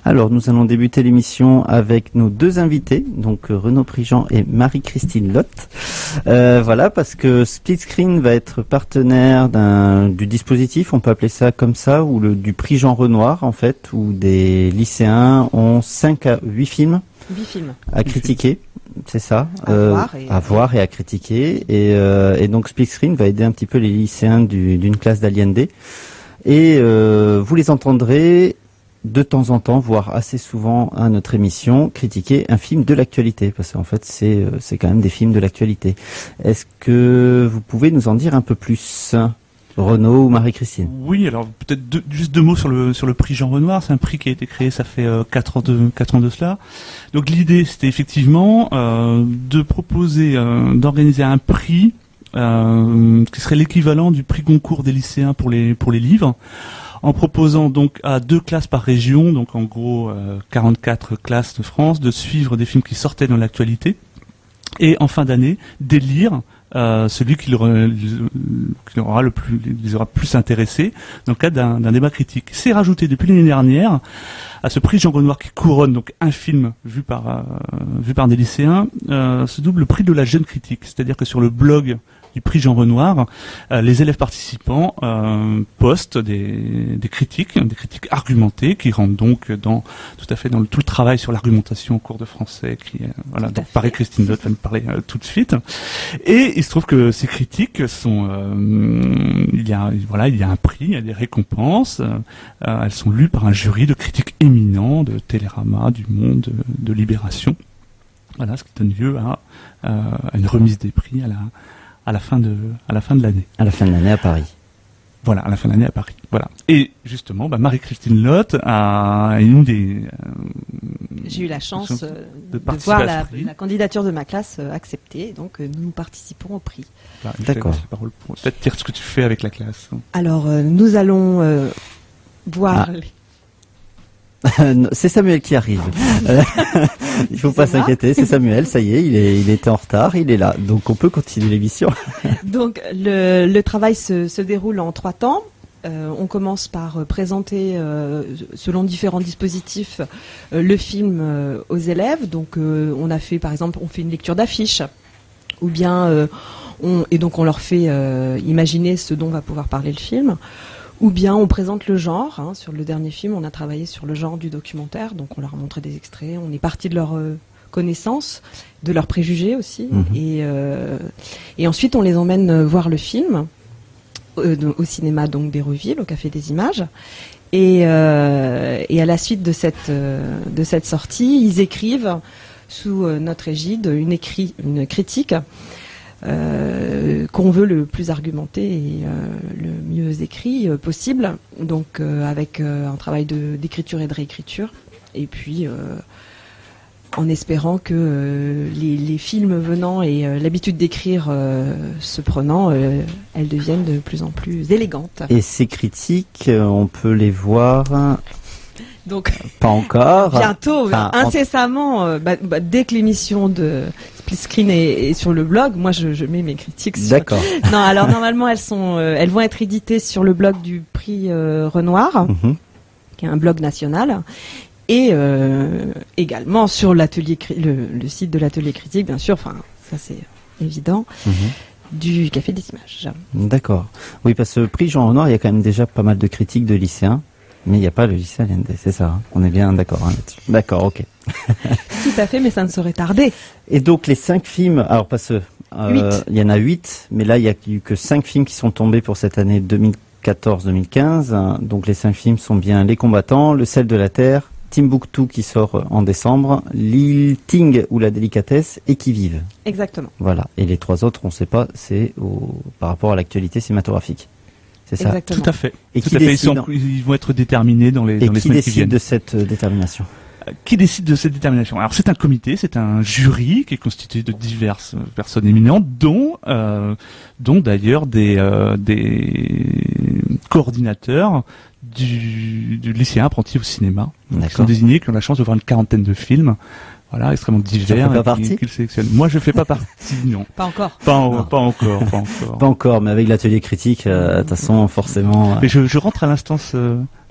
Alors, nous allons débuter l'émission avec nos deux invités, donc Renaud Prigent et Marie-Christine Lotte. Voilà, parce que Split Screen va être partenaire du dispositif, on peut appeler ça comme ça, ou du prix Jean Renoir, en fait, où des lycéens ont 5 à 8 films. 8 films. À critiquer, c'est ça. À voir et à critiquer. Et donc Split Screen va aider un petit peu les lycéens d'une classe d'Allende. Et vous les entendrez de temps en temps, voire assez souvent à notre émission, critiquer un film de l'actualité, parce qu'en fait c'est quand même des films de l'actualité. Est-ce que vous pouvez nous en dire un peu plus, Renaud ou Marie-Christine? Oui, alors peut-être juste 2 mots sur le prix Jean Renoir. C'est un prix qui a été créé, ça fait 4 ans de cela. Donc l'idée, c'était effectivement de proposer, d'organiser un prix qui serait l'équivalent du prix Goncourt des lycéens pour les livres, en proposant donc à 2 classes par région, donc en gros 44 classes de France, de suivre des films qui sortaient dans l'actualité, et en fin d'année d'élire celui qui les aura plus intéressés dans le cadre d'un débat critique. C'est rajouté depuis l'année dernière à ce prix Jean Renoir qui couronne donc un film vu par des lycéens, se double le prix de la jeune critique, c'est-à-dire que sur le blog du prix Jean Renoir, les élèves participants postent des critiques argumentées qui rentrent donc tout à fait dans tout le travail sur l'argumentation au cours de français qui voilà, donc Marie-Christine Lotte va nous parler tout de suite. Et il se trouve que ces critiques sont il y a un prix, il y a des récompenses, elles sont lues par un jury de critiques éminents de Télérama, du Monde, de Libération. Voilà, ce qui donne lieu à une remise des prix à la fin de l'année. À la fin de l'année à Paris. Voilà, à la fin de l'année à Paris. Voilà. Et justement, Marie-Christine Lotte a une des... J'ai eu la chance de voir la candidature de ma classe acceptée, donc nous participons au prix. Voilà, d'accord. Peut-être dire ce que tu fais avec la classe. Alors, nous allons voir... C'est Samuel qui arrive. Il faut pas s'inquiéter, c'est Samuel, ça y est, il était en retard, il est là. Donc on peut continuer l'émission. Donc le travail se déroule en 3 temps. On commence par présenter, selon différents dispositifs, le film aux élèves. Donc on a fait, par exemple, on fait une lecture d'affiche, ou bien on leur fait imaginer ce dont va pouvoir parler le film. Ou bien on présente le genre. Sur le dernier film, on a travaillé sur le genre du documentaire, donc on leur a montré des extraits. On est parti de leur connaissances, de leurs préjugés aussi, et ensuite on les emmène voir le film au cinéma donc d'Hérouville, au Café des Images. Et à la suite de cette sortie, ils écrivent sous notre égide une critique. Qu'on veut le plus argumenté et le mieux écrit possible, donc avec un travail d'écriture et de réécriture, et puis en espérant que les films venant et l'habitude d'écrire se prenant, elles deviennent de plus en plus élégantes. Et ces critiques, on peut les voir... Donc, pas encore. Bientôt, incessamment, dès que l'émission de Split Screen est sur le blog, moi je mets mes critiques. D'accord. Non, alors normalement elles vont être éditées sur le blog du prix Renoir, qui est un blog national, et également sur l'atelier, le site de l'atelier critique, bien sûr. Enfin, ça c'est évident. Du Café des Images. D'accord. Oui, parce que le prix Jean Renoir, il y a quand même déjà pas mal de critiques de lycéens. Mais il n'y a pas le lycée Allende, c'est ça. On est bien d'accord là-dessus. D'accord, ok. Tout à fait, mais ça ne saurait tarder. Et donc les 5 films, alors parce que il y en a 8, mais là il n'y a eu que 5 films qui sont tombés pour cette année 2014-2015. Donc les 5 films sont bien Les Combattants, Le Sel de la Terre, Timbuktu qui sort en décembre, L'île Ting ou La Délicatesse et Qui Vive. Exactement. Voilà. Et les 3 autres, on ne sait pas, c'est par rapport à l'actualité cinématographique. C'est ça. Exactement. Tout à fait. Et tout à fait. Ils vont être déterminés dans les semaines qui viennent. Qui décide de cette détermination? Qui décide de cette détermination? Alors c'est un comité, c'est un jury qui est constitué de diverses personnes éminentes, dont d'ailleurs des coordinateurs du lycéen apprenti au cinéma. Qui sont désignés, qui ont la chance de voir une 40aine de films. Voilà, extrêmement divers. Qu'ils sélectionnent. Moi, je fais pas partie, non. Pas encore. Pas encore. Pas encore, mais avec l'atelier critique, de toute façon, forcément. Mais je rentre à l'instance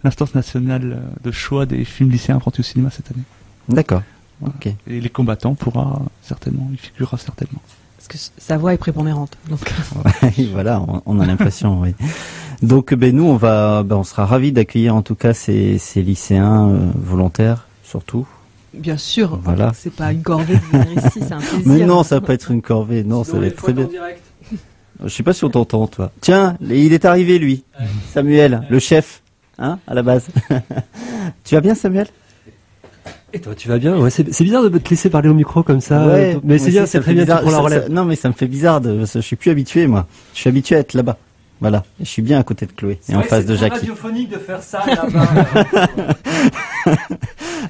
l'instance nationale de choix des films lycéens apprentis au cinéma cette année. D'accord. Voilà. Ok. Et les combattants il figurera certainement. Parce que sa voix est prépondérante. Donc. Ouais, voilà, on a l'impression, oui. Donc, nous, on sera ravis d'accueillir en tout cas ces lycéens volontaires, surtout. Bien sûr. Voilà. C'est pas une corvée de venir ici, c'est un plaisir. Mais non, ça va pas être une corvée. Non, sinon, ça va être très bien. Je sais pas si on t'entend, toi. Tiens, il est arrivé, lui. Ouais. Samuel, le chef, hein, à la base. Tu vas bien, Samuel? Et toi, tu vas bien? Ouais, c'est bizarre de te laisser parler au micro comme ça. Ouais, mais c'est bien, c'est très bien pour la relève. Non, mais ça me fait bizarre je suis plus habitué, moi. Je suis habitué à être là-bas. Voilà. Et je suis bien à côté de Chloé et en face de Jackie. C'est radiophonique de faire ça là-bas.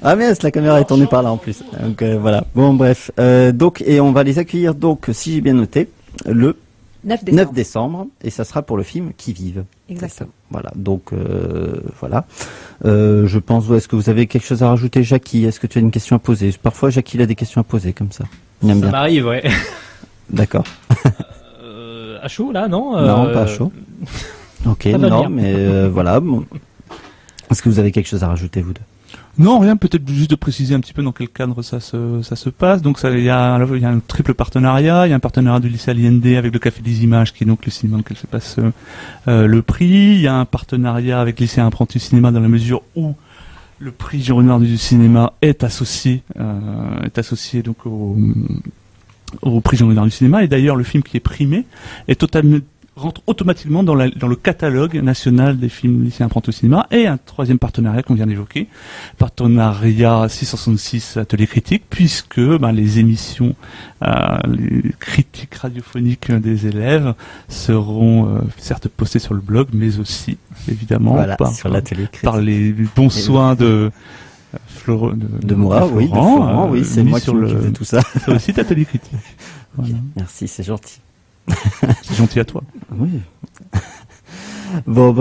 Ah mince, la caméra est tournée par là en plus. Donc voilà. Bon bref. Et on va les accueillir donc, si j'ai bien noté, le 9 décembre, et ça sera pour le film Qui vive. Exactement. Voilà. Donc voilà. Je pense. Est-ce que vous avez quelque chose à rajouter, Jackie? Est-ce que tu as une question à poser? Parfois, Jackie a des questions à poser comme ça. Il aime bien. Ça m'arrive, ouais. D'accord. À chaud là, non? Non, pas à chaud. Ok, non, mais voilà. Bon. Est-ce que vous avez quelque chose à rajouter, vous deux? Non, rien, peut-être juste de préciser un petit peu dans quel cadre ça se passe. Donc il y a un triple partenariat, il y a un partenariat du lycée Allende avec le Café des Images, qui est donc le cinéma dans lequel se passe le prix. Il y a un partenariat avec lycée Apprenti Cinéma dans la mesure où le prix Jean Renoir du cinéma est associé donc au prix Jean Renoir du cinéma. Et d'ailleurs, le film qui est primé rentre automatiquement dans le catalogue national des films lycéens apprentis au cinéma. Et un troisième partenariat qu'on vient d'évoquer, partenariat 666 Atelier Critique, puisque les émissions, les critiques radiophoniques des élèves seront certes postées sur le blog, mais aussi évidemment par les bons soins de Moura, oui, Florent, oui, c'est moi qui fais tout ça. Sur le site Atelier Critique. Voilà. Okay, merci, c'est gentil. C'est gentil à toi. Oui. Bon,